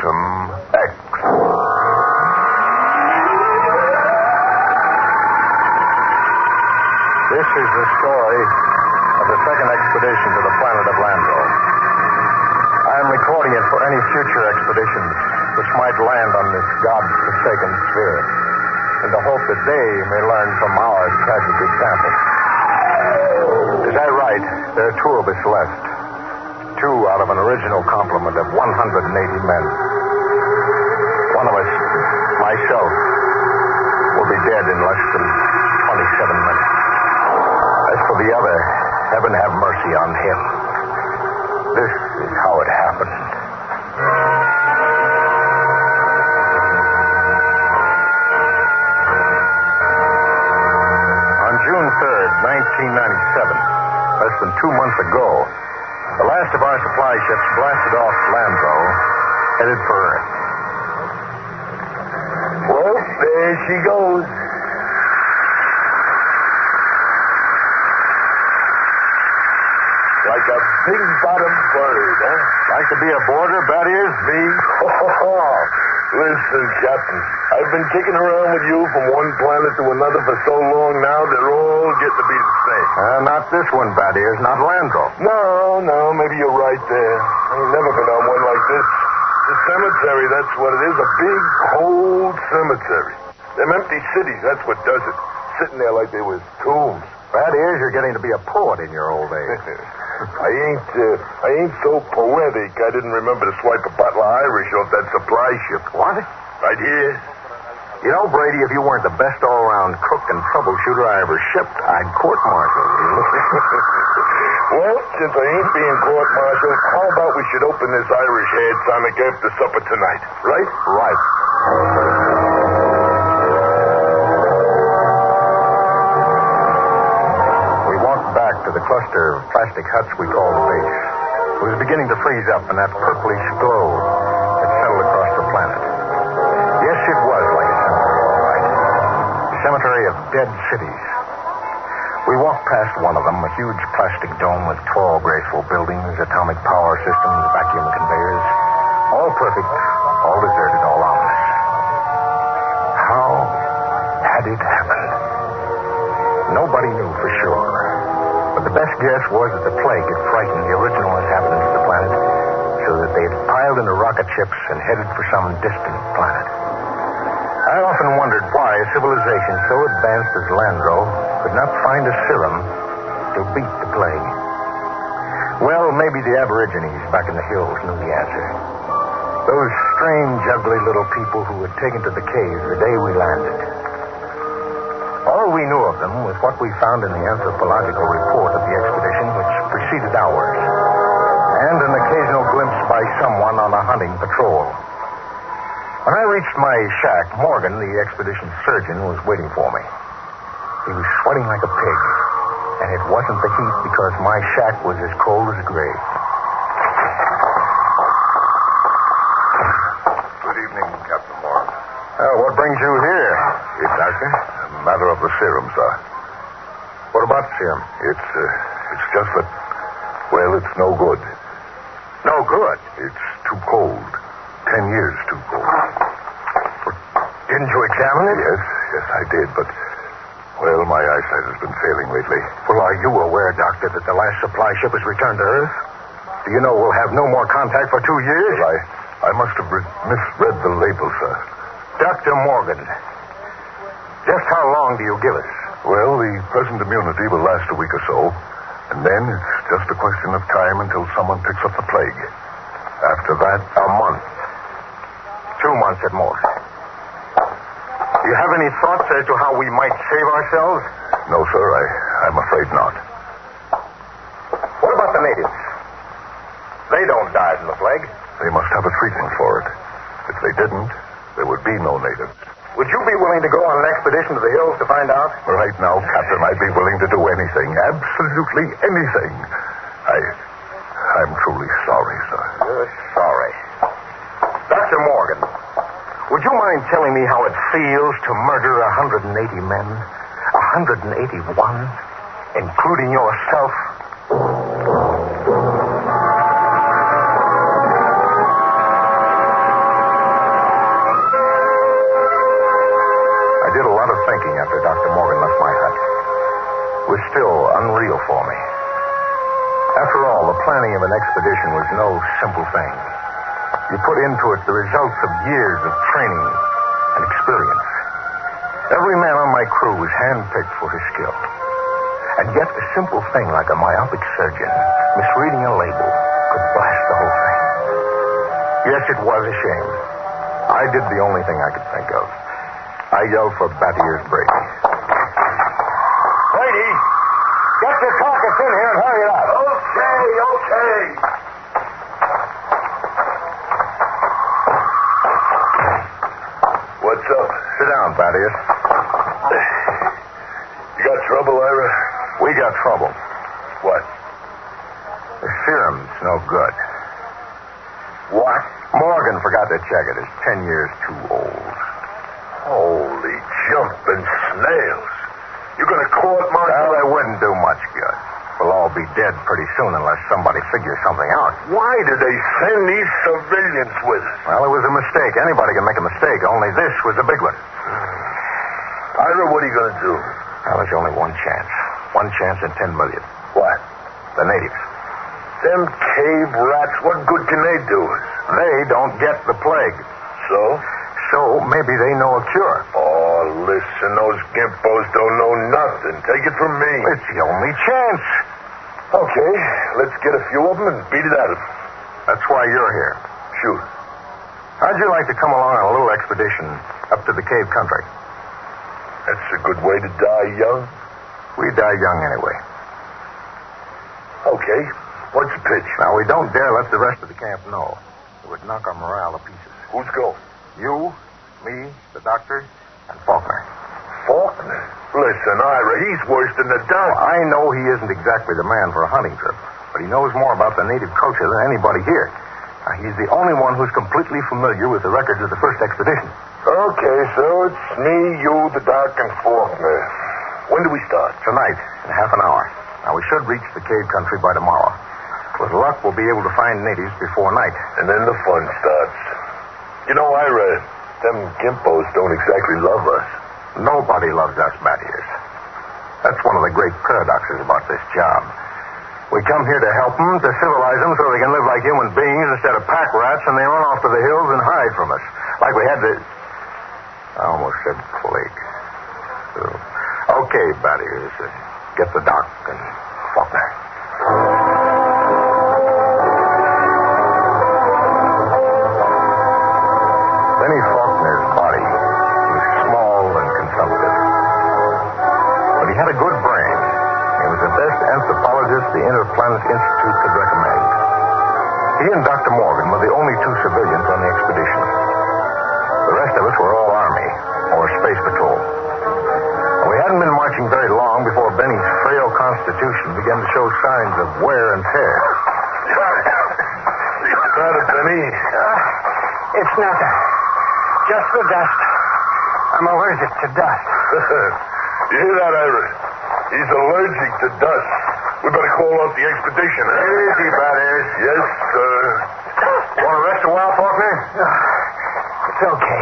Item X. This is the story of the second expedition to the planet of Landro. I am recording it for any future expeditions which might land on this God-forsaken sphere, in the hope that they may learn from our tragic example. As I write, there are 2 of us left. 2 out of an original complement of 180 men. One of us, myself, will be dead in less than 27 minutes. As for the other, heaven have mercy on him. This is how it happened. On June 3rd, 1997, less than 2 months ago, the last of our supply ships blasted off Landro, headed for Earth. Well, there she goes. Like a big-bottomed bird, huh? Like to be aboard her, Thaddeus? Me? Listen, Captain, I've been kicking around with you from one planet to another for so long now, they're all getting to be the same. Not this one, Thaddeus, not Landro. No, maybe you're right there. I've never been on one like this. The cemetery, that's what it is, a big, cold cemetery. Them empty cities, that's what does it. Sitting there like they was tombs. Thaddeus, you're getting to be a poet in your old age. I ain't so poetic. I didn't remember to swipe a bottle of Irish off that supply ship. What? Right here. You know, Brady, if you weren't the best all-around cook and troubleshooter I ever shipped, I'd court-martial you. Well, since I ain't being court-martialed, how about we should open this Irish head tonic after supper tonight, right? Right. To the cluster of plastic huts we call the base. It was beginning to freeze up in that purplish glow that settled across the planet. Yes, it was like a cemetery, all right. A cemetery of dead cities. We walked past one of them, a huge plastic dome with tall, graceful buildings, atomic power systems, vacuum conveyors. All perfect, all deserted, all ominous. How had it happened? Nobody knew for sure. But the best guess was that the plague had frightened the original inhabitants of the planet so that they had piled into rocket ships and headed for some distant planet. I often wondered why a civilization so advanced as Landro could not find a serum to beat the plague. Well, maybe the Aborigines back in the hills knew the answer. Those strange, ugly little people who had taken to the caves the day we landed. All we knew of them was what we found in the anthropological report of the expedition which preceded ours, and an occasional glimpse by someone on a hunting patrol. When I reached my shack, Morgan, the expedition surgeon, was waiting for me. He was sweating like a pig, and it wasn't the heat because my shack was as cold as a grave. Good evening, Captain Morgan. What brings you here? Doctor? A matter of the serum, sir. What about the serum? It's just that, well, it's no good. No good? It's too cold. 10 years too cold. Didn't you examine it? Yes, I did, but, well, my eyesight has been failing lately. Well, are you aware, Doctor, that the last supply ship has returned to Earth? Do you know we'll have no more contact for 2 years? Well, I must have misread the label, sir. Dr. Morgan, just how long do you give us? Well, the present immunity will last a week or so, and then it's just a question of time until someone picks up the plague. After that, a month. 2 months at most. Do you have any thoughts as to how we might save ourselves? No, sir, I'm afraid not. What about the natives? They don't die from the plague. They must have a treatment for it. If they didn't, there would be no natives. Would you be willing to go on an expedition to the hills to find out? Right now, Captain, I'd be willing to do anything. Absolutely anything. I'm truly sorry, sir. You're sorry. Dr. Morgan, would you mind telling me how it feels to murder 180 men? 181? Including yourself? was no simple thing. You put into it the results of years of training and experience. Every man on my crew was handpicked for his skill. And yet a simple thing like a myopic surgeon misreading a label could blast the whole thing. Yes, it was a shame. I did the only thing I could think of. I yelled for Battier's break. Lady, get your carcass in here and hurry it up. Okay. What's up? Sit down, Battier. You got trouble, Ira? We got trouble. What? The serum's no good. What? Morgan forgot to check it. It's 10 years too old. Holy jumping snails. You're going to court martial? Well, it wouldn't do much good. We'll all be dead pretty soon unless somebody figures something out. Why did they send these civilians with us? Well, it was a mistake. Anybody can make a mistake, only this was a big one. Ira, what are you going to do? Well, there's only one chance. One chance in 10 million. What? The natives. Them cave rats, what good can they do us? They don't get the plague. So? So maybe they know a cure. Oh, listen, those gimpos don't know nothing. Take it from me. It's the only chance. Okay, let's get a few of them and beat it out of them. That's why you're here. Shoot. How'd you like to come along on a little expedition up to the cave country? That's a good way to die young. We die young anyway. Okay, what's the pitch? Now, we don't dare let the rest of the camp know. It would knock our morale to pieces. Who's going? You, me, the doctor, and Faulkner. Faulkner? Listen, Ira, he's worse than the doctor. I know he isn't exactly the man for a hunting trip, but he knows more about the native culture than anybody here. He's the only one who's completely familiar with the records of the first expedition. Okay, so it's me, you, the doc, and Faulkner. When do we start? Tonight, in half an hour. Now, we should reach the cave country by tomorrow. With luck, we'll be able to find natives before night. And then the fun starts. You know, Ira, them gimpos don't exactly love us. Nobody loves us, Battiers. That's one of the great paradoxes about this job. We come here to help them, to civilize them so they can live like human beings instead of pack rats, and they run off to the hills and hide from us. Like we had the... I almost said plague. Okay, Battiers, get the doc and Faulkner. Benny Faulkner's body was small and consumptive. But he had a good brain. He was the best anthropologist the Interplanet Institute could recommend. He and Dr. Morgan were the only two civilians on the expedition. The rest of us were all Army or Space Patrol. And we hadn't been marching very long before Benny's frail constitution began to show signs of wear and tear. Got it, Benny. It's nothing. Just the dust. I'm allergic to dust. You hear that, Ira? He's allergic to dust. We better call off the expedition, huh? Easy, Battiers. Yes, sir. Want to rest a while, Faulkner? It's okay.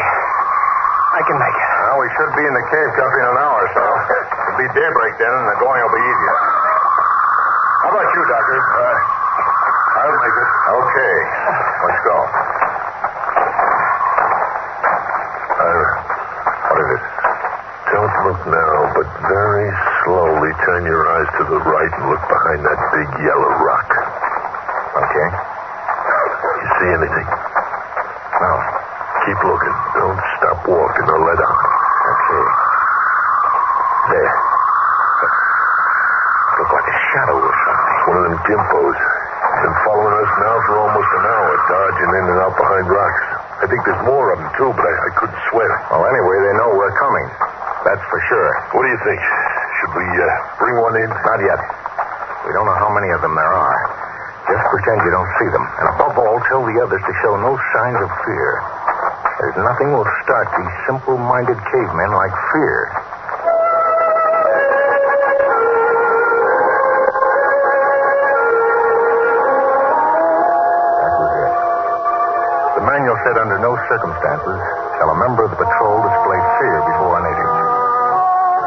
I can make it. Well, we should be in the cave country in an hour or so. It'll be daybreak then, and the going will be easier. How about you, Doctor? I'll make it. Okay. Let's go. Ira, What is it? don't look now, but very slowly turn your eyes to the right and look behind that big yellow rock. Okay. You see anything? No. Keep looking. Don't stop walking or let on. Okay. There. Look like a shadow or something. One of them gimpos. Been following us now for almost an hour, dodging in and out behind rocks. I think there's more of them, too, but I couldn't swear it. Well, anyway, they know we're coming. That's for sure. What do you think? Should we bring one in? Not yet. We don't know how many of them there are. Just pretend you don't see them. And above all, tell the others to show no signs of fear. There's nothing will start these simple-minded cavemen like fear. That was it. The manual said under no circumstances shall a member of the patrol display fear before a native.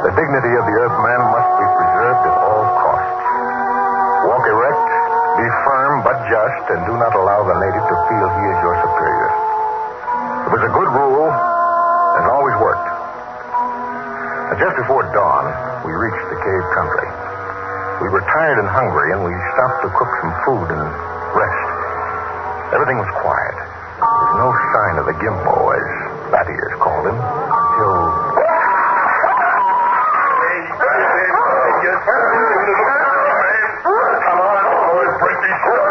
The dignity of the Earthman must be preserved at all costs. Walk erect, Be firm but just, and do not allow the native to feel he is your superior. It was a good rule, and it always worked. Just before dawn, we reached the cave country. We were tired and hungry, and we stopped to cook some food and rest. Everything was quiet. There was no sign of the Gimpo, as Battiers called him, until... Come on, boys, break these shots.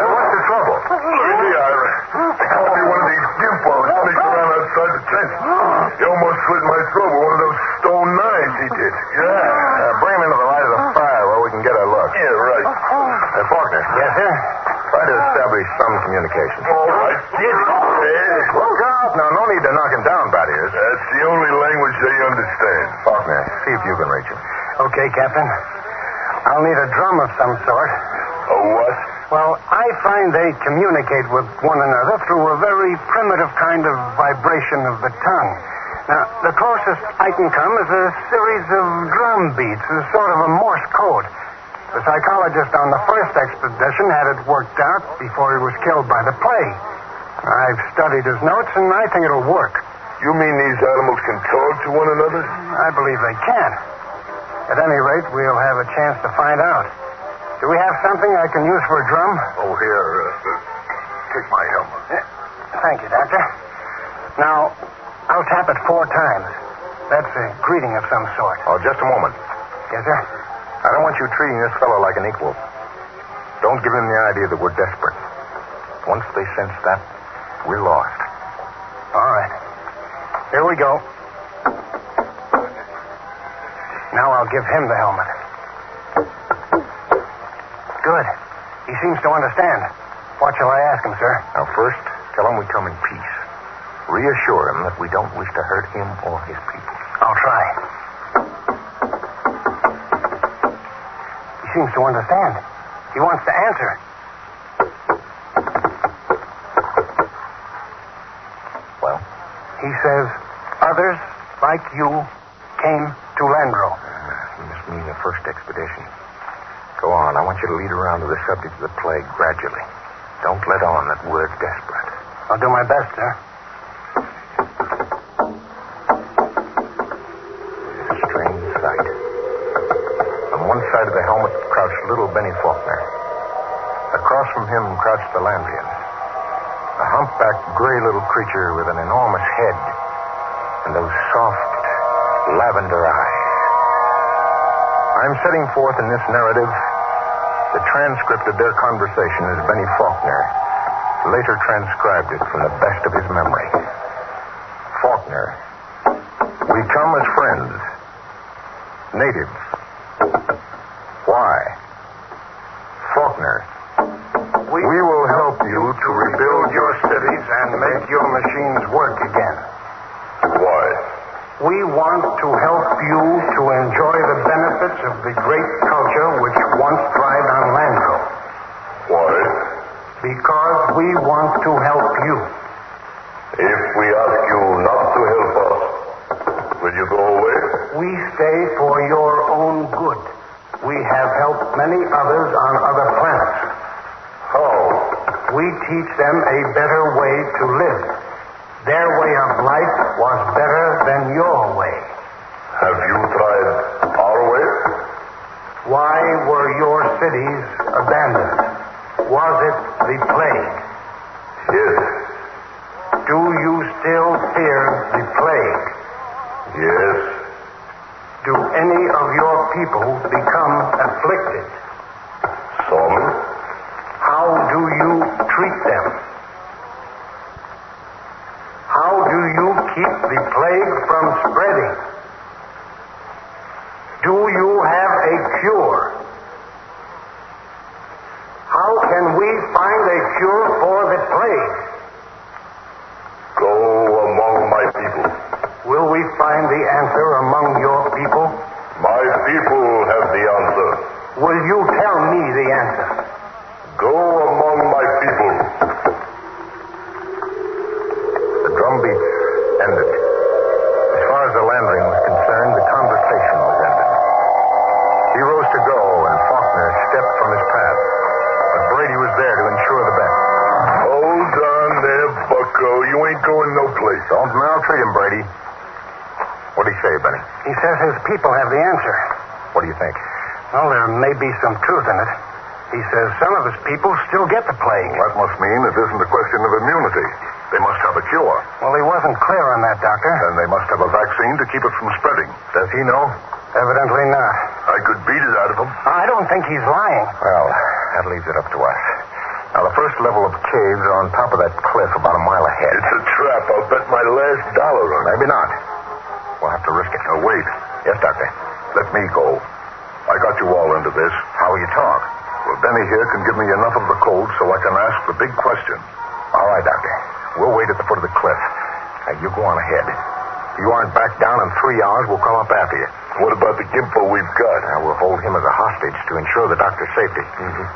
What's the trouble? Look at the Ira. There can't be one of these Gimpos sneaked around outside the tent. He almost slit my throat with one of those stone knives he did. Yeah. Bring him into the light of the fire where we can get a look. Yeah, right. Faulkner. Yes, sir? Try to establish some communication. All right, get it. Yeah. Look out. Now, no need to knock him down, Battiers. That's the only language they understand. Faulkner, see if you can reach him. Okay, Captain. I'll need a drum of some sort. A what? Well, I find they communicate with one another through a very primitive kind of vibration of the tongue. Now, the closest I can come is a series of drum beats, a sort of a Morse code. The psychologist on the first expedition had it worked out before he was killed by the plague. I've studied his notes, and I think it'll work. You mean these animals can talk to one another? I believe they can. At any rate, we'll have a chance to find out. Do we have something I can use for a drum? Oh, here. Take my helmet. Thank you, Doctor. Now, I'll tap it 4 times. That's a greeting of some sort. Oh, just a moment. Yes, sir? I don't want you treating this fellow like an equal. Don't give him the idea that we're desperate. Once they sense that, we're lost. All right. Here we go. Now I'll give him the helmet. Good. He seems to understand. What shall I ask him, sir? Now, first, tell him we come in peace. Reassure him that we don't wish to hurt him or his people. I'll try. He seems to understand. He wants to answer. Well? He says, others like you came to Landro. He must mean the first expedition. Go on. I want you to lead around to the subject of the plague gradually. Don't let on that we're desperate. I'll do my best, sir. It's a strange sight. On one side of the helmet crouched little Benny Faulkner. Across from him crouched the Landrian. A humpbacked, gray little creature with an enormous head and those soft, lavender eyes. I'm setting forth in this narrative the transcript of their conversation as Benny Faulkner later transcribed it from the best of his memory. Faulkner, we come as friends. Natives. Why? Faulkner, we will help you to rebuild your cities and make your machines work again. Why? We want to help you to enjoy the benefits of the great culture which once thrived on Landro. Why? Because we want to help you. If we ask you not to help us, will you go away? We stay for your own good. We have helped many others on other planets. How? We teach them a better way to live. Their way of life was better than your way. Have you tried our way? Why were your cities abandoned? Was it the plague? Yes. Do you still fear the plague? Yes. Do any of your people become afflicted? Some? How do you treat them? How do you keep the plague from spreading? Do you have a cure? How can we find a cure for the plague? Go among my people. Will we find the answer among your people? My people have the answer. Will you tell me the answer? Go among my people. The drum beats ended. As far as the Landrian was concerned, the conversation was ended. He rose to go, and Faulkner stepped from his path. ain't going no place. Don't maltreat him, Brady. What do he say, Benny? He says his people have the answer. What do you think? Well, there may be some truth in it. He says some of his people still get the plague. That must mean it isn't a question of immunity. They must have a cure. Well, he wasn't clear on that, Doctor. And they must have a vaccine to keep it from spreading. Does he know? Evidently not. I could beat it out of him. I don't think he's lying. Well, that leaves it up to us. Now, the first level of caves are on top of that cliff about a mile ahead. It's a trap. I'll bet my last dollar on it. Maybe not. We'll have to risk it. Now, wait. Yes, Doctor. Let me go. I got you all into this. How will you talk? Well, Benny here can give me enough of the code so I can ask the big question. All right, Doctor. We'll wait at the foot of the cliff. Now, you go on ahead. If you aren't back down in 3 hours, we'll come up after you. What about the Gimpo we've got? Now, we'll hold him as a hostage to ensure the doctor's safety.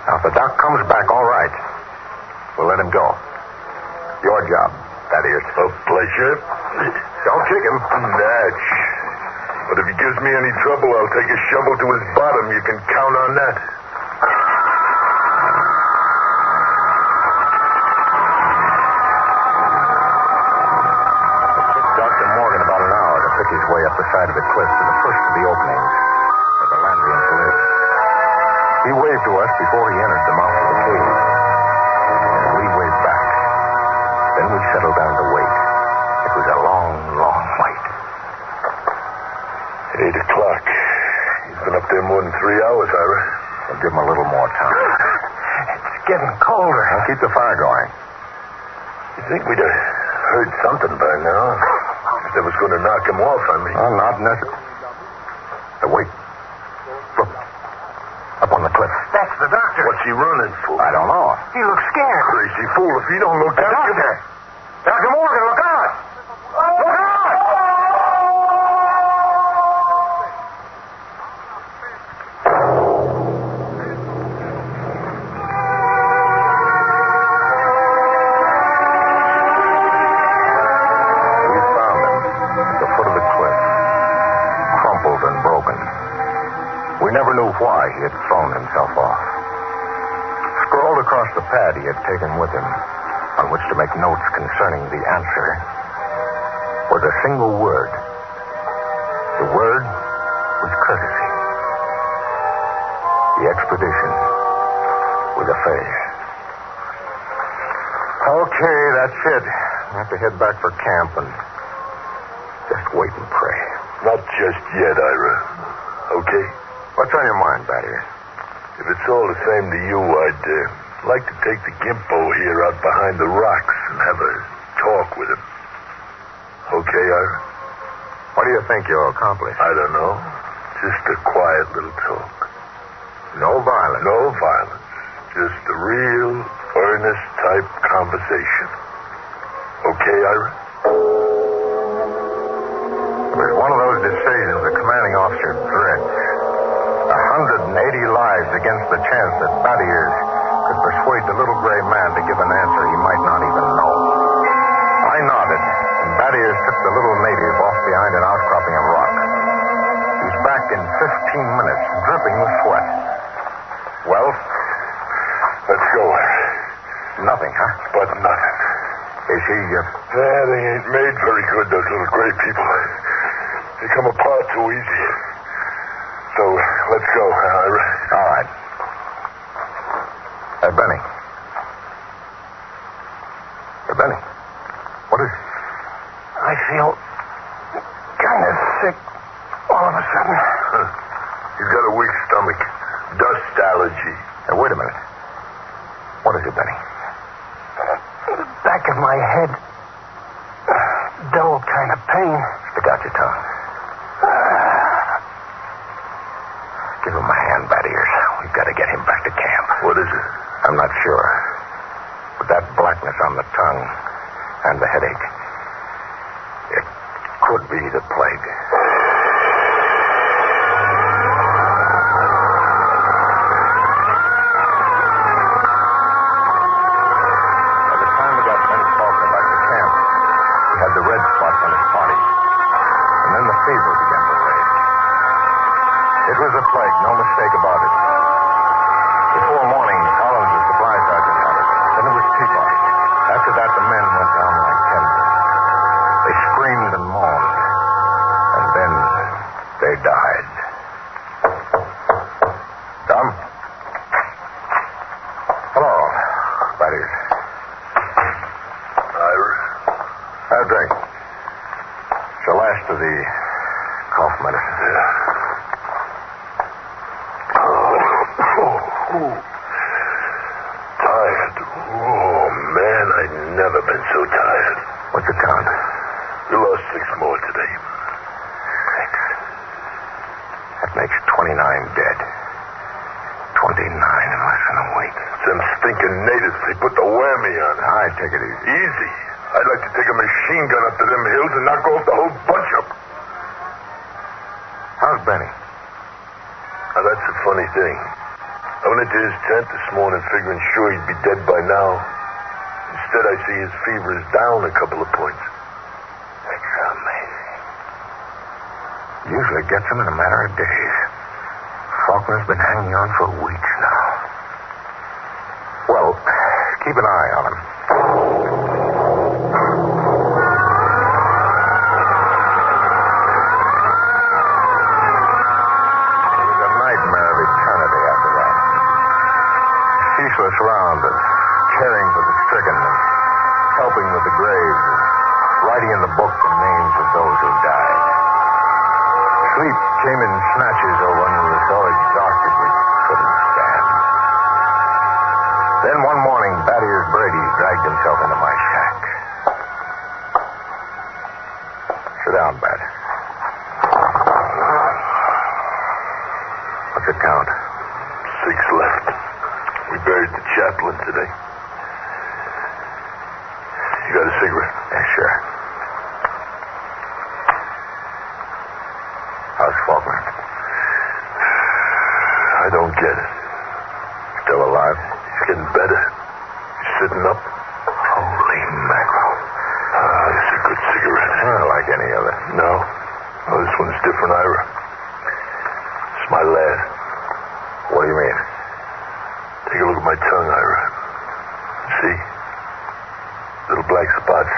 Now, if the doc comes back all right, we'll let him go. Your job, that is. A pleasure. Don't kick him. Natch. But if he gives me any trouble, I'll take a shovel to his bottom. You can count on that. It took Dr. Morgan about an hour to pick his way up the side of the cliff to the first of the openings where the Landrians lived. He waved to us before he entered the mouth of the cave. And we waved back. Then we settled down to wait. It was a long, long wait. 8 o'clock. He's been up there more than 3 hours, Ira. We'll give him a little more time. It's getting colder. Now keep the fire going. You think we'd have heard something by now? If they was going to knock him off, I mean. Oh, not necessary. Wait. Look. Up on the cliff. That's the doctor. What's he running for? I don't know. He looks scared. Crazy fool. If he don't look out, Doctor! Dr. Morgan, look out! Look out! We found him at the foot of the cliff, crumpled and broken. We never knew why he had thrown himself off. Scrawled across the pad he had taken with him, on which to make notes concerning the answer, was a single word. The word was courtesy. The expedition was a failure. Okay, that's it. I have to head back for camp and just wait and pray. Not just yet, Ira. Okay? What's on your mind, Battier? If it's all the same to you, I'd like to take the Gimpo here out behind the rocks and have a talk with him. Okay, Ira? What do you think you'll accomplish? I don't know. Just a quiet little talk. No violence. No violence. Just a real, earnest type conversation. Okay, Ira? It was one of those decisions a commanding officer dreads. 180 lives against the chance that Battier could persuade the little gray man to give an answer he might not even know. I nodded, and Battier took the little native off behind an outcropping of rock. He's back in 15 minutes, dripping with sweat. Well? Let's go, Ira. Nothing, huh? But nothing. Is he, They ain't made very good, those little gray people. They come apart too easy. So, let's go, Ira. All right. Hey, Benny. Hey, Benny. What is it? I feel kind of sick all of a sudden. He's got a weak stomach. Dust allergy. Hey, wait a minute. What is it, Benny? The back of my head. Dull kind of pain. Stick out your tongue. Give him a hand, Battiers. We've got to get him back to camp. What is it? I'm not sure. But that blackness on the tongue and the headache, it could be the plague. By the time we got Benny Faulkner back to camp, he had the red spots on his body. And then the fever began to rage. It was a plague, no mistake about it. Before morning, Collins, the supply sergeant, had it. Then it was Teapot. After that, the men went down like tinder. They screamed and moaned. And then they died. Tom? Hello. That is. Ira? Have a drink. It's the last of the cough medicine. Yeah. Tired. Oh, man, I've never been so tired. What's the count? We lost 6 more today. 6. That makes 29 dead. 29 in less than a week. Them stinking natives, they put the whammy on it. I take it easy. Easy. I'd like to take a machine gun up to them hills and knock off the whole bunch of them. How's Benny? Now, that's the funny thing. I went into his tent this morning figuring sure he'd be dead by now. Instead, I see his fever is down a couple of points. That's amazing. Usually gets him in a matter of days. Faulkner's been hanging on for weeks now. Well, keep an eye on him. It was a nightmare of eternity after that. Ceaseless round of caring for the stricken and helping with the graves and writing in the book the names of those who died. Sleep came in snatches or when we were so exhausted we couldn't stand. Then one morning, Thaddeus Brady dragged himself into my shack. Sit down, Bat. What's it count? 6 left. We buried the chaplain today. You got a cigarette? Yeah, sure. How's Faulkner? I don't get it. Still alive? He's getting better. He's sitting up. Holy mackerel. This is a good cigarette. Like any other. No. Oh, this one's different, Ira. It's my last. What do you mean? Take a look at my tongue, Ira. See? Little black spots.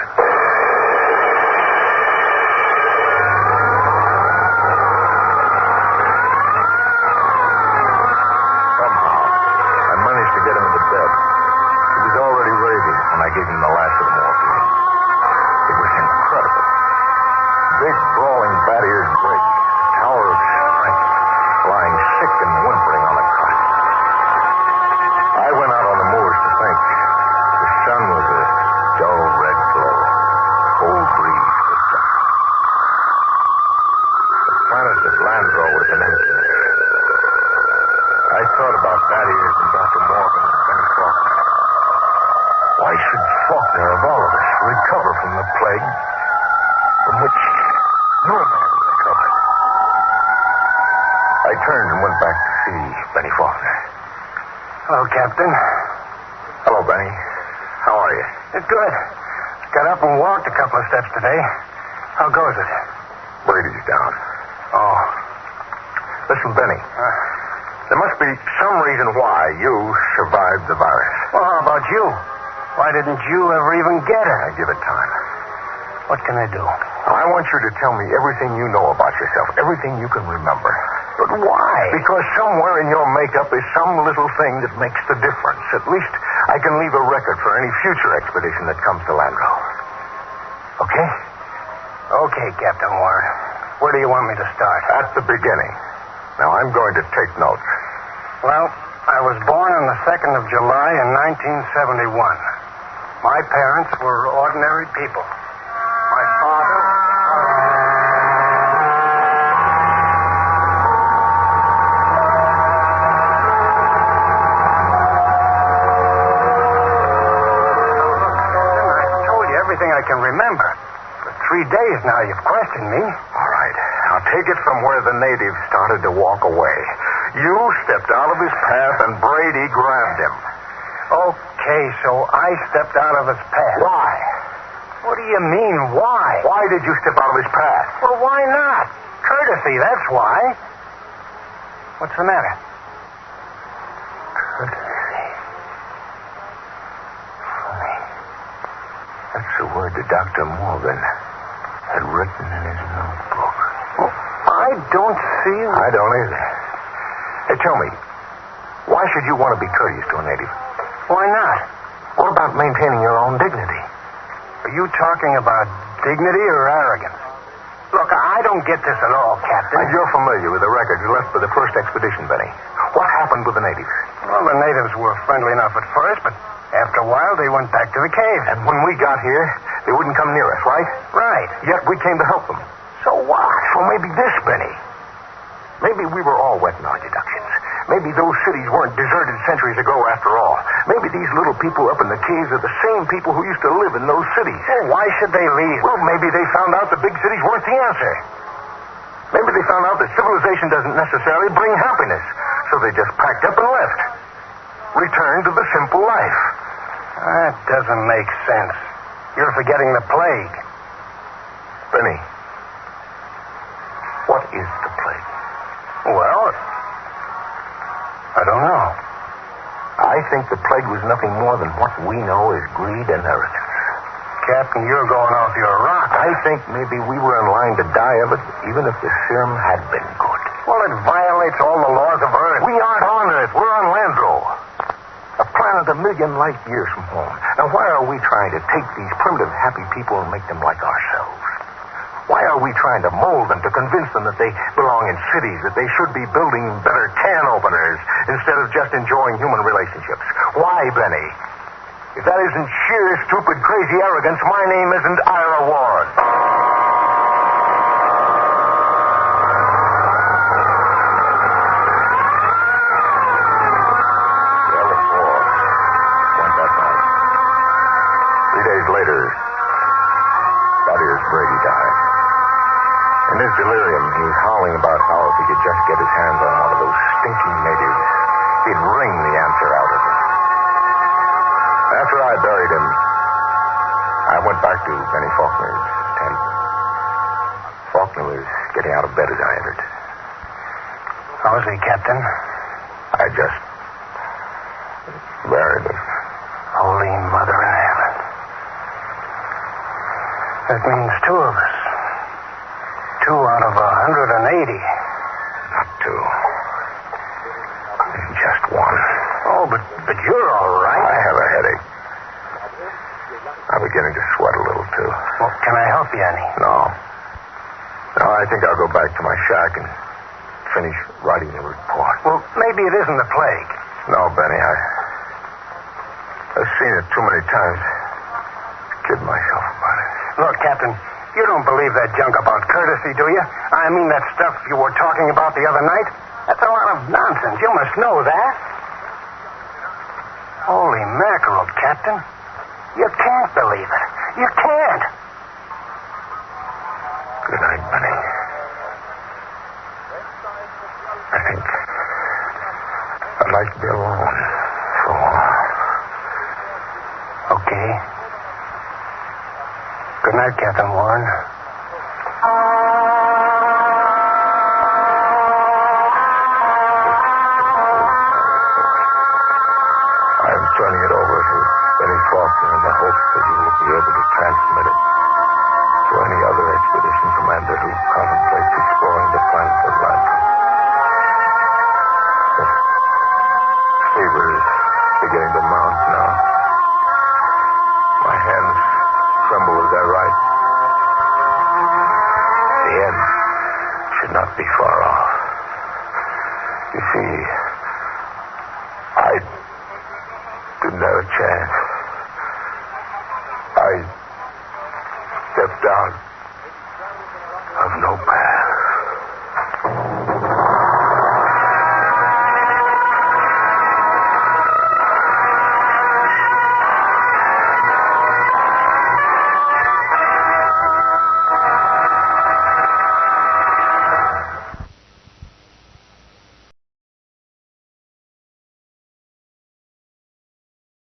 Somehow, I managed to get him into bed. He was already raving when I gave him the last of the morphine. It was incredible. Big, brawling, bat-eared Brady, tower of strength, lying sick and whimpering on a cot. I went out on the moors to think. The sun was a dull red glow. Cold breeze was up. The planet at Landro was an emptiness. I thought about Thaddeus and Dr. Morgan and Ben Faulkner. Why should Faulkner, of all of us, recover from the plague from which no man recovered? I turned and went back to see Benny Faulkner. Hello, Captain. Hello, Benny. How are you? It's good. Got up and walked a couple of steps today. How goes it? Brady's down. Oh. Listen, Benny. There must be some reason why you survived the virus. Well, how about you? Why didn't you ever even get it? I give it time. What can I do? I want you to tell me everything you know about yourself, everything you can remember. But why? Because somewhere in your makeup is some little thing that makes the difference. At least I can leave a record for any future expedition that comes to Landro. Okay? Okay, Captain Warren. Where do you want me to start? At the beginning. Now, I'm going to take notes. Well, I was born on the 2nd of July in 1971. My parents were ordinary people. My father... I told you everything I can remember. For 3 days now you've questioned me. All right. I'll take it from where the natives started to walk away. You stepped out of his path and Brady grabbed him. Okay, so I stepped out of his path. Why? What do you mean, why? Why did you step out of his path? Well, why not? Courtesy, that's why. What's the matter? Courtesy. Funny. That's the word that Dr. Morgan had written in his notebook. Well, I don't see... I don't either. Hey, tell me, why should you want to be courteous to a native? Why not? What about maintaining your own dignity? Are you talking about dignity or arrogance? Look, I don't get this at all, Captain. You're familiar with the records left by the first expedition, Benny. What happened with the natives? Well, the natives were friendly enough at first, but after a while they went back to the caves. And when we got here, they wouldn't come near us, right? Right. Yet we came to help them. So what? So maybe this, Benny. Maybe we were all wet in our deductions. Maybe those cities weren't deserted centuries ago after all. Maybe these little people up in the caves are the same people who used to live in those cities. Well, why should they leave? Well, maybe they found out the big cities weren't the answer. Maybe they found out that civilization doesn't necessarily bring happiness. So they just packed up and left. Returned to the simple life. That doesn't make sense. You're forgetting the plague. Benny, what is the plague? Well, I don't know. I think the plague was nothing more than what we know as greed and arrogance. Captain, you're going off your rock. I think maybe we were in line to die of it, even if the serum had been good. Well, it violates all the laws of Earth. We aren't on Earth. We're on Landro. A planet a million light years from home. Now, why are we trying to take these primitive, happy people and make them like ourselves? Why are we trying to mold them, to convince them that they belong in cities, that they should be building better can openers instead of just enjoying human relationships? Why, Benny? If that isn't sheer, stupid, crazy arrogance, my name isn't Ira Ward. In his delirium, he was howling about how if he could just get his hands on one of those stinking natives, he'd wring the answer out of him. After I buried him, I went back to Benny Faulkner's tent. Faulkner was getting out of bed as I entered. How is he, Captain? I just buried him. Holy Mother in heaven. That means two of us. 2 out of 180. Not 2. Just 1. Oh, but you're all right. I have a headache. I'm beginning to sweat a little, too. Well, can I help you any? No, I think I'll go back to my shack and finish writing the report. Well, maybe it isn't the plague. No, Benny, I've seen it too many times. Kid myself about it. Look, Captain, you don't believe that junk about courtesy, do you? I mean that stuff you were talking about the other night? That's a lot of nonsense. You must know that. Holy mackerel, Captain. You can't believe it. You can't. Good night, Benny. I think I'd like to be alone for a while. Okay. Good night, Captain Warren. I'm turning it over to Benny Faulkner in the hopes that he will be able to transmit it to any other expedition commander who contemplates exploring the planet of Landro. The fever is beginning to mount now. My hands tremble as I write. The end should not be far off. You see, I didn't have a chance. I stepped out